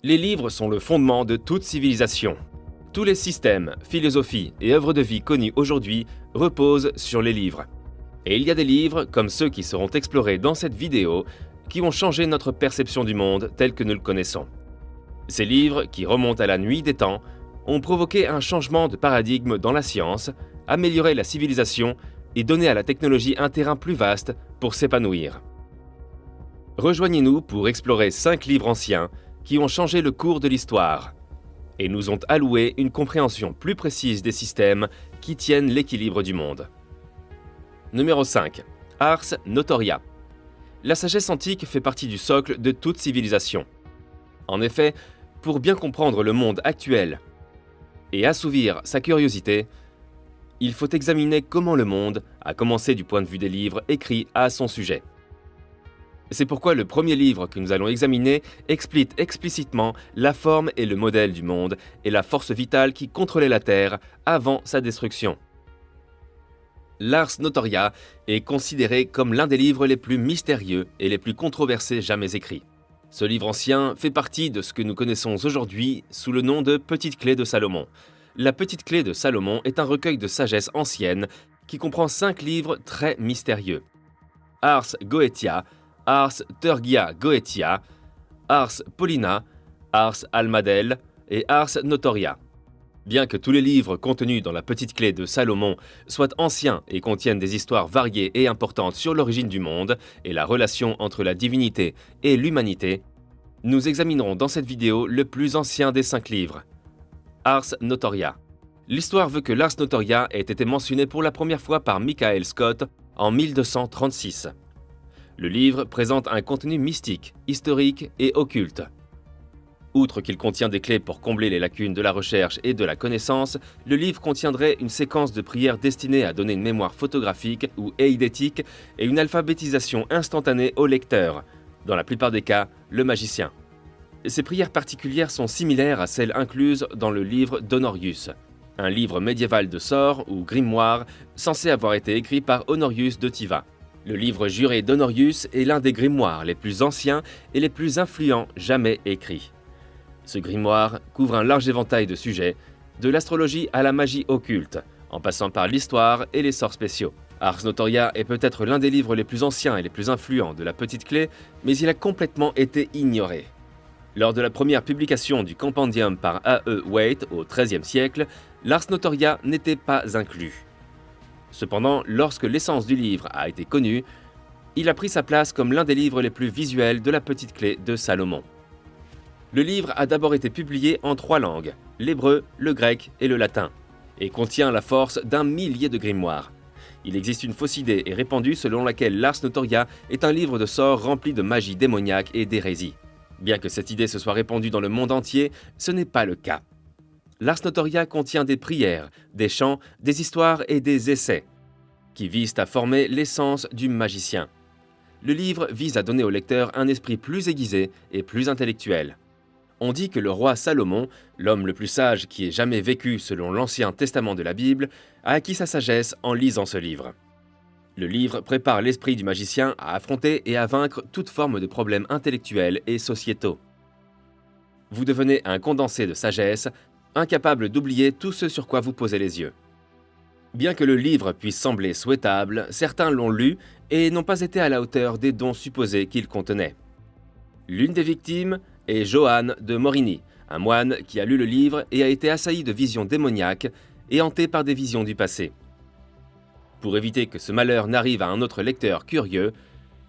Les livres sont le fondement de toute civilisation. Tous les systèmes, philosophies et œuvres de vie connus aujourd'hui reposent sur les livres. Et il y a des livres, comme ceux qui seront explorés dans cette vidéo, qui ont changé notre perception du monde tel que nous le connaissons. Ces livres, qui remontent à la nuit des temps, ont provoqué un changement de paradigme dans la science, amélioré la civilisation et donné à la technologie un terrain plus vaste pour s'épanouir. Rejoignez-nous pour explorer 5 livres anciens qui ont changé le cours de l'histoire et nous ont alloué une compréhension plus précise des systèmes qui tiennent l'équilibre du monde. Numéro 5. Ars Notoria. La sagesse antique fait partie du socle de toute civilisation. En effet, pour bien comprendre le monde actuel et assouvir sa curiosité, il faut examiner comment le monde a commencé du point de vue des livres écrits à son sujet. C'est pourquoi le premier livre que nous allons examiner explique explicitement la forme et le modèle du monde et la force vitale qui contrôlait la Terre avant sa destruction. L'Ars Notoria est considéré comme l'un des livres les plus mystérieux et les plus controversés jamais écrits. Ce livre ancien fait partie de ce que nous connaissons aujourd'hui sous le nom de Petite Clé de Salomon. La Petite Clé de Salomon est un recueil de sagesse ancienne qui comprend 5 livres très mystérieux. Ars Goetia, Ars Tergia Goetia, Ars Paulina, Ars Almadel et Ars Notoria. Bien que tous les livres contenus dans la Petite Clé de Salomon soient anciens et contiennent des histoires variées et importantes sur l'origine du monde et la relation entre la divinité et l'humanité, nous examinerons dans cette vidéo le plus ancien des 5 livres, Ars Notoria. L'histoire veut que l'Ars Notoria ait été mentionné pour la première fois par Michael Scott en 1236. Le livre présente un contenu mystique, historique et occulte. Outre qu'il contient des clés pour combler les lacunes de la recherche et de la connaissance, le livre contiendrait une séquence de prières destinées à donner une mémoire photographique ou eidétique et une alphabétisation instantanée au lecteur, dans la plupart des cas, le magicien. Ces prières particulières sont similaires à celles incluses dans le livre d'Honorius, un livre médiéval de sorts ou grimoire censé avoir été écrit par Honorius de Tiva. Le livre juré d'Honorius est l'un des grimoires les plus anciens et les plus influents jamais écrits. Ce grimoire couvre un large éventail de sujets, de l'astrologie à la magie occulte, en passant par l'histoire et les sorts spéciaux. Ars Notoria est peut-être l'un des livres les plus anciens et les plus influents de la Petite Clé, mais il a complètement été ignoré. Lors de la première publication du compendium par A.E. Waite au XIIIe siècle, l'Ars Notoria n'était pas inclus. Cependant, lorsque l'essence du livre a été connue, il a pris sa place comme l'un des livres les plus visuels de la Petite Clé de Salomon. Le livre a d'abord été publié en 3 langues, l'hébreu, le grec et le latin, et contient la force d'un millier de grimoires. Il existe une fausse idée et répandue selon laquelle l'Ars Notoria est un livre de sorts rempli de magie démoniaque et d'hérésie. Bien que cette idée se soit répandue dans le monde entier, ce n'est pas le cas. L'Ars Notoria contient des prières, des chants, des histoires et des essais, qui visent à former l'essence du magicien. Le livre vise à donner au lecteur un esprit plus aiguisé et plus intellectuel. On dit que le roi Salomon, l'homme le plus sage qui ait jamais vécu selon l'Ancien Testament de la Bible, a acquis sa sagesse en lisant ce livre. Le livre prépare l'esprit du magicien à affronter et à vaincre toute forme de problèmes intellectuels et sociétaux. Vous devenez un condensé de sagesse, incapable d'oublier tout ce sur quoi vous posez les yeux. Bien que le livre puisse sembler souhaitable, certains l'ont lu et n'ont pas été à la hauteur des dons supposés qu'il contenait. L'une des victimes est Johann de Morini, un moine qui a lu le livre et a été assailli de visions démoniaques et hanté par des visions du passé. Pour éviter que ce malheur n'arrive à un autre lecteur curieux,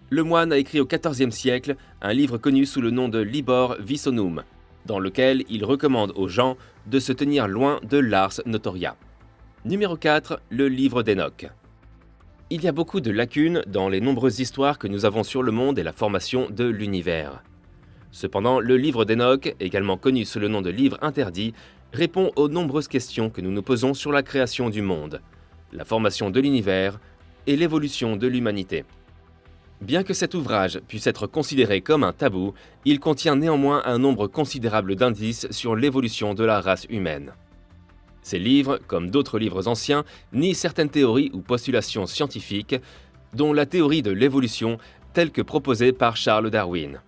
le moine a écrit au XIVe siècle un livre connu sous le nom de Libor Visonum, dans lequel il recommande aux gens de se tenir loin de l'Ars Notoria. Numéro 4, le livre d'Enoch. Il y a beaucoup de lacunes dans les nombreuses histoires que nous avons sur le monde et la formation de l'univers. Cependant, le livre d'Enoch, également connu sous le nom de livre interdit, répond aux nombreuses questions que nous nous posons sur la création du monde, la formation de l'univers et l'évolution de l'humanité. Bien que cet ouvrage puisse être considéré comme un tabou, il contient néanmoins un nombre considérable d'indices sur l'évolution de la race humaine. Ces livres, comme d'autres livres anciens, nient certaines théories ou postulations scientifiques, dont la théorie de l'évolution tel que proposé par Charles Darwin.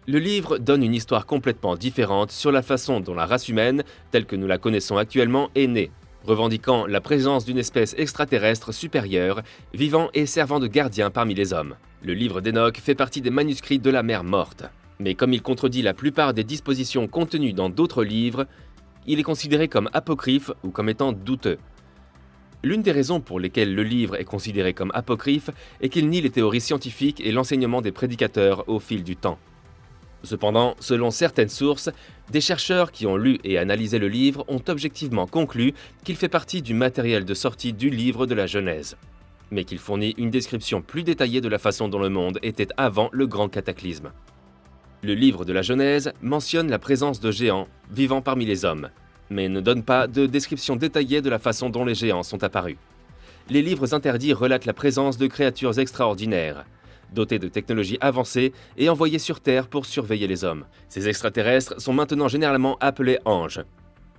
Le livre donne une histoire complètement différente sur la façon dont la race humaine, telle que nous la connaissons actuellement, est née, revendiquant la présence d'une espèce extraterrestre supérieure, vivant et servant de gardien parmi les hommes. Le livre d'Enoch fait partie des manuscrits de la mer morte, mais comme il contredit la plupart des dispositions contenues dans d'autres livres, il est considéré comme apocryphe ou comme étant douteux. L'une des raisons pour lesquelles le livre est considéré comme apocryphe est qu'il nie les théories scientifiques et l'enseignement des prédicateurs au fil du temps. Cependant, selon certaines sources, des chercheurs qui ont lu et analysé le livre ont objectivement conclu qu'il fait partie du matériel de sortie du livre de la Genèse, mais qu'il fournit une description plus détaillée de la façon dont le monde était avant le grand cataclysme. Le livre de la Genèse mentionne la présence de géants vivant parmi les hommes, mais ne donne pas de description détaillée de la façon dont les géants sont apparus. Les livres interdits relatent la présence de créatures extraordinaires, dotées de technologies avancées et envoyées sur Terre pour surveiller les hommes. Ces extraterrestres sont maintenant généralement appelés anges.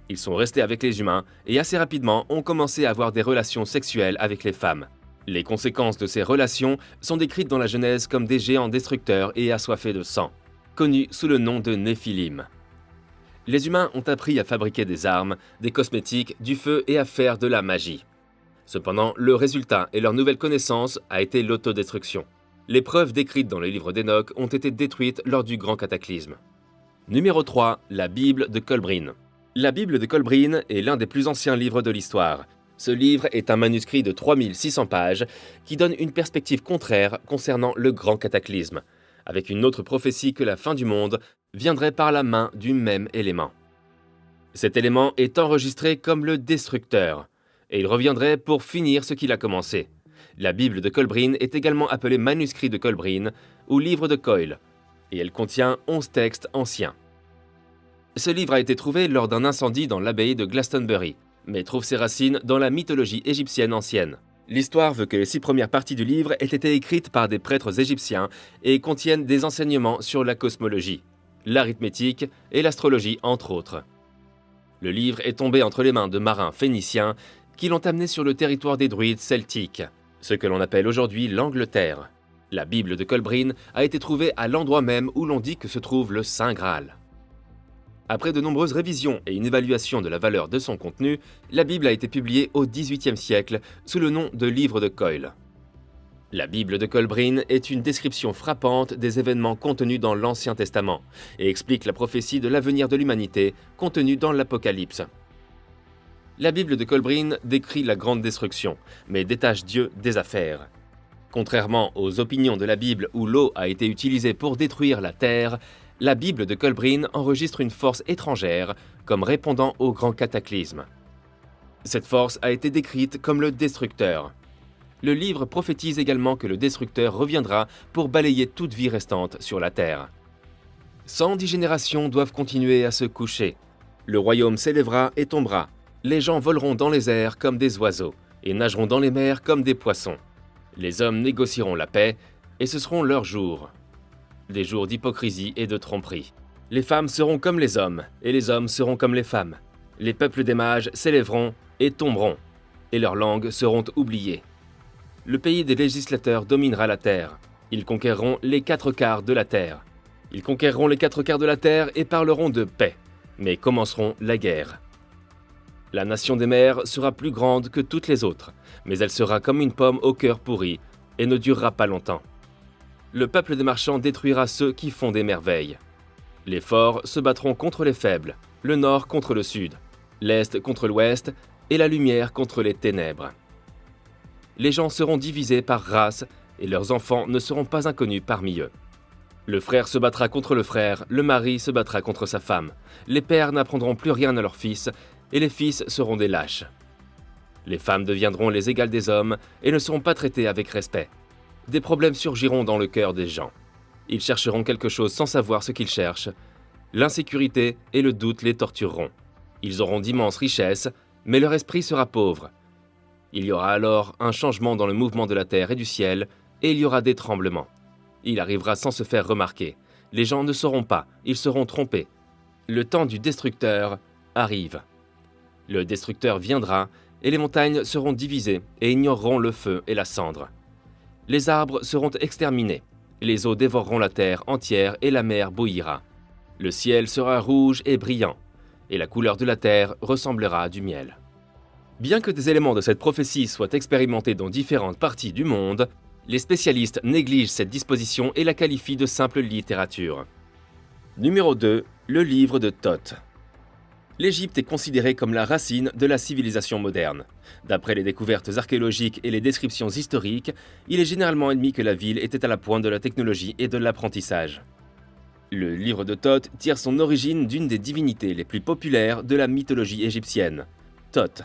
Ils sont restés avec les humains et assez rapidement ont commencé à avoir des relations sexuelles avec les femmes. Les conséquences de ces relations sont décrites dans la Genèse comme des géants destructeurs et assoiffés de sang, connus sous le nom de Néphilim. Les humains ont appris à fabriquer des armes, des cosmétiques, du feu et à faire de la magie. Cependant, le résultat et leur nouvelle connaissance a été l'autodestruction. Les preuves décrites dans le livre d'Enoch ont été détruites lors du grand cataclysme. Numéro 3. La Bible de Kolbrin. La Bible de Kolbrin est l'un des plus anciens livres de l'histoire. Ce livre est un manuscrit de 3600 pages qui donne une perspective contraire concernant le grand cataclysme, avec une autre prophétie que la fin du monde viendrait par la main du même élément. Cet élément est enregistré comme le destructeur, et il reviendrait pour finir ce qu'il a commencé. La Bible de Kolbrin est également appelée manuscrit de Kolbrin ou livre de Coil, et elle contient 11 textes anciens. Ce livre a été trouvé lors d'un incendie dans l'abbaye de Glastonbury, mais trouve ses racines dans la mythologie égyptienne ancienne. L'histoire veut que les 6 premières parties du livre aient été écrites par des prêtres égyptiens et contiennent des enseignements sur la cosmologie, l'arithmétique et l'astrologie entre autres. Le livre est tombé entre les mains de marins phéniciens qui l'ont amené sur le territoire des druides celtiques, ce que l'on appelle aujourd'hui l'Angleterre. La Bible de Kolbrin a été trouvée à l'endroit même où l'on dit que se trouve le Saint Graal. Après de nombreuses révisions et une évaluation de la valeur de son contenu, la Bible a été publiée au XVIIIe siècle sous le nom de Livre de Coil. La Bible de Kolbrin est une description frappante des événements contenus dans l'Ancien Testament et explique la prophétie de l'avenir de l'humanité contenue dans l'Apocalypse. La Bible de Kolbrin décrit la grande destruction, mais détache Dieu des affaires. Contrairement aux opinions de la Bible où l'eau a été utilisée pour détruire la terre, la Bible de Kolbrin enregistre une force étrangère comme répondant au grand cataclysme. Cette force a été décrite comme le destructeur. Le livre prophétise également que le destructeur reviendra pour balayer toute vie restante sur la terre. 110 générations doivent continuer à se coucher. Le royaume s'élèvera et tombera. Les gens voleront dans les airs comme des oiseaux et nageront dans les mers comme des poissons. Les hommes négocieront la paix et ce seront leurs jours. Des jours d'hypocrisie et de tromperie. Les femmes seront comme les hommes et les hommes seront comme les femmes. Les peuples des mages s'élèveront et tomberont et leurs langues seront oubliées. Le pays des législateurs dominera la terre. Ils conquerront les 4/4 de la terre. Ils conquerront les 4/4 de la terre et parleront de paix, mais commenceront la guerre. La nation des mers sera plus grande que toutes les autres, mais elle sera comme une pomme au cœur pourri et ne durera pas longtemps. Le peuple des marchands détruira ceux qui font des merveilles. Les forts se battront contre les faibles, le nord contre le sud, l'est contre l'ouest et la lumière contre les ténèbres. Les gens seront divisés par race et leurs enfants ne seront pas inconnus parmi eux. Le frère se battra contre le frère, le mari se battra contre sa femme. Les pères n'apprendront plus rien à leurs fils et les fils seront des lâches. Les femmes deviendront les égales des hommes et ne seront pas traitées avec respect. Des problèmes surgiront dans le cœur des gens. Ils chercheront quelque chose sans savoir ce qu'ils cherchent. L'insécurité et le doute les tortureront. Ils auront d'immenses richesses, mais leur esprit sera pauvre. Il y aura alors un changement dans le mouvement de la terre et du ciel, et il y aura des tremblements. Il arrivera sans se faire remarquer. Les gens ne sauront pas, ils seront trompés. Le temps du destructeur arrive. Le destructeur viendra, et les montagnes seront divisées et ignoreront le feu et la cendre. Les arbres seront exterminés. Les eaux dévoreront la terre entière et la mer bouillira. Le ciel sera rouge et brillant, et la couleur de la terre ressemblera à du miel. Bien que des éléments de cette prophétie soient expérimentés dans différentes parties du monde, les spécialistes négligent cette disposition et la qualifient de simple littérature. Numéro 2. Le livre de Thoth. L'Égypte est considérée comme la racine de la civilisation moderne. D'après les découvertes archéologiques et les descriptions historiques, il est généralement admis que la ville était à la pointe de la technologie et de l'apprentissage. Le livre de Thoth tire son origine d'une des divinités les plus populaires de la mythologie égyptienne, Thoth.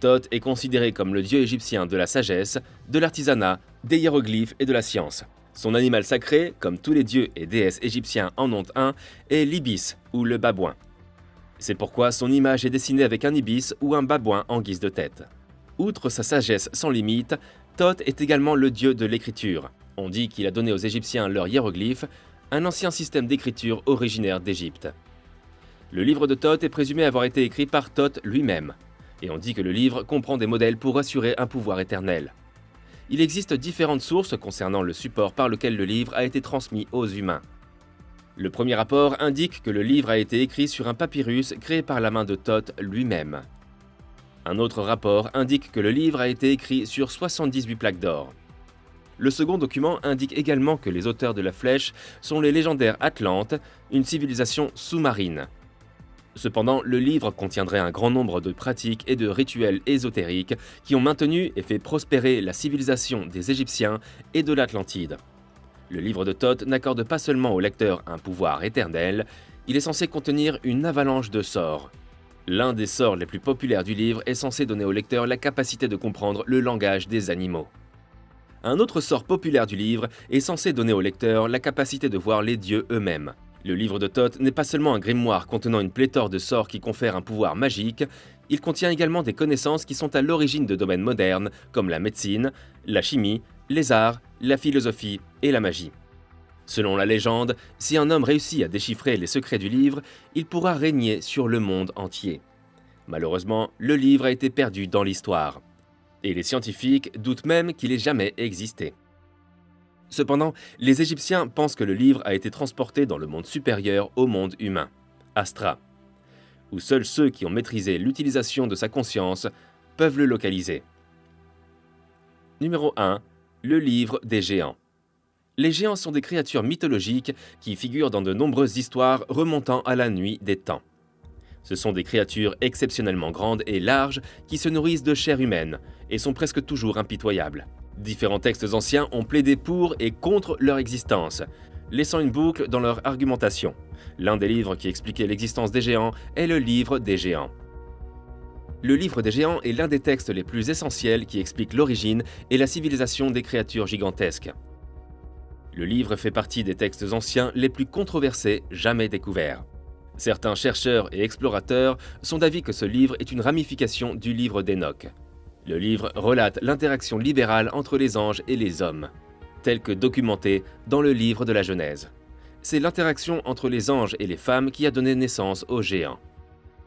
Thoth est considéré comme le dieu égyptien de la sagesse, de l'artisanat, des hiéroglyphes et de la science. Son animal sacré, comme tous les dieux et déesses égyptiens en ont un, est l'ibis ou le babouin. C'est pourquoi son image est dessinée avec un ibis ou un babouin en guise de tête. Outre sa sagesse sans limite, Thoth est également le dieu de l'écriture. On dit qu'il a donné aux Égyptiens leurs hiéroglyphes, un ancien système d'écriture originaire d'Égypte. Le livre de Thoth est présumé avoir été écrit par Thoth lui-même, et on dit que le livre comprend des modèles pour assurer un pouvoir éternel. Il existe différentes sources concernant le support par lequel le livre a été transmis aux humains. Le premier rapport indique que le livre a été écrit sur un papyrus créé par la main de Thoth lui-même. Un autre rapport indique que le livre a été écrit sur 78 plaques d'or. Le second document indique également que les auteurs de la flèche sont les légendaires Atlantes, une civilisation sous-marine. Cependant, le livre contiendrait un grand nombre de pratiques et de rituels ésotériques qui ont maintenu et fait prospérer la civilisation des Égyptiens et de l'Atlantide. Le livre de Thoth n'accorde pas seulement au lecteur un pouvoir éternel, il est censé contenir une avalanche de sorts. L'un des sorts les plus populaires du livre est censé donner au lecteur la capacité de comprendre le langage des animaux. Un autre sort populaire du livre est censé donner au lecteur la capacité de voir les dieux eux-mêmes. Le livre de Thoth n'est pas seulement un grimoire contenant une pléthore de sorts qui confèrent un pouvoir magique, il contient également des connaissances qui sont à l'origine de domaines modernes comme la médecine, la chimie, les arts, la philosophie et la magie. Selon la légende, si un homme réussit à déchiffrer les secrets du livre, il pourra régner sur le monde entier. Malheureusement, le livre a été perdu dans l'histoire. Et les scientifiques doutent même qu'il ait jamais existé. Cependant, les Égyptiens pensent que le livre a été transporté dans le monde supérieur au monde humain, Astra, où seuls ceux qui ont maîtrisé l'utilisation de sa conscience peuvent le localiser. Numéro 1. Le livre des géants. Les géants sont des créatures mythologiques qui figurent dans de nombreuses histoires remontant à la nuit des temps. Ce sont des créatures exceptionnellement grandes et larges qui se nourrissent de chair humaine et sont presque toujours impitoyables. Différents textes anciens ont plaidé pour et contre leur existence, laissant une boucle dans leur argumentation. L'un des livres qui expliquait l'existence des géants est le livre des géants. Le livre des géants est l'un des textes les plus essentiels qui explique l'origine et la civilisation des créatures gigantesques. Le livre fait partie des textes anciens les plus controversés jamais découverts. Certains chercheurs et explorateurs sont d'avis que ce livre est une ramification du livre d'Enoch. Le livre relate l'interaction libérale entre les anges et les hommes, telle que documentée dans le livre de la Genèse. C'est l'interaction entre les anges et les femmes qui a donné naissance aux géants.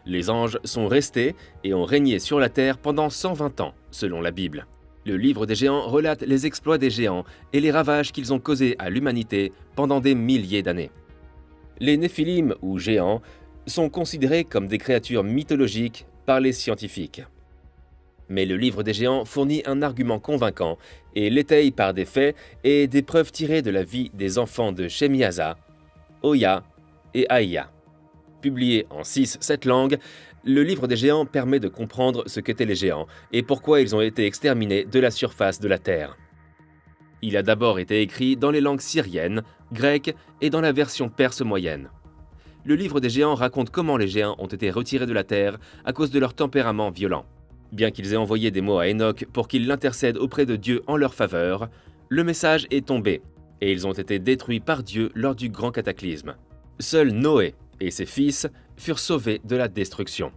Les anges sont restés et ont régné sur la terre pendant 120 ans, selon la Bible. Le livre des géants relate les exploits des géants et les ravages qu'ils ont causés à l'humanité pendant des milliers d'années. Les Néphilim, ou géants, sont considérés comme des créatures mythologiques par les scientifiques. Mais le livre des géants fournit un argument convaincant et l'étaye par des faits et des preuves tirées de la vie des enfants de Shemiasa, Oya et Aïa. Publié en 6-7 langues, le livre des géants permet de comprendre ce qu'étaient les géants et pourquoi ils ont été exterminés de la surface de la Terre. Il a d'abord été écrit dans les langues syriennes, grecques et dans la version perse moyenne. Le livre des géants raconte comment les géants ont été retirés de la Terre à cause de leur tempérament violent. Bien qu'ils aient envoyé des mots à Enoch pour qu'il l'intercède auprès de Dieu en leur faveur, le message est tombé et ils ont été détruits par Dieu lors du grand cataclysme. Seul Noé et ses fils furent sauvés de la destruction.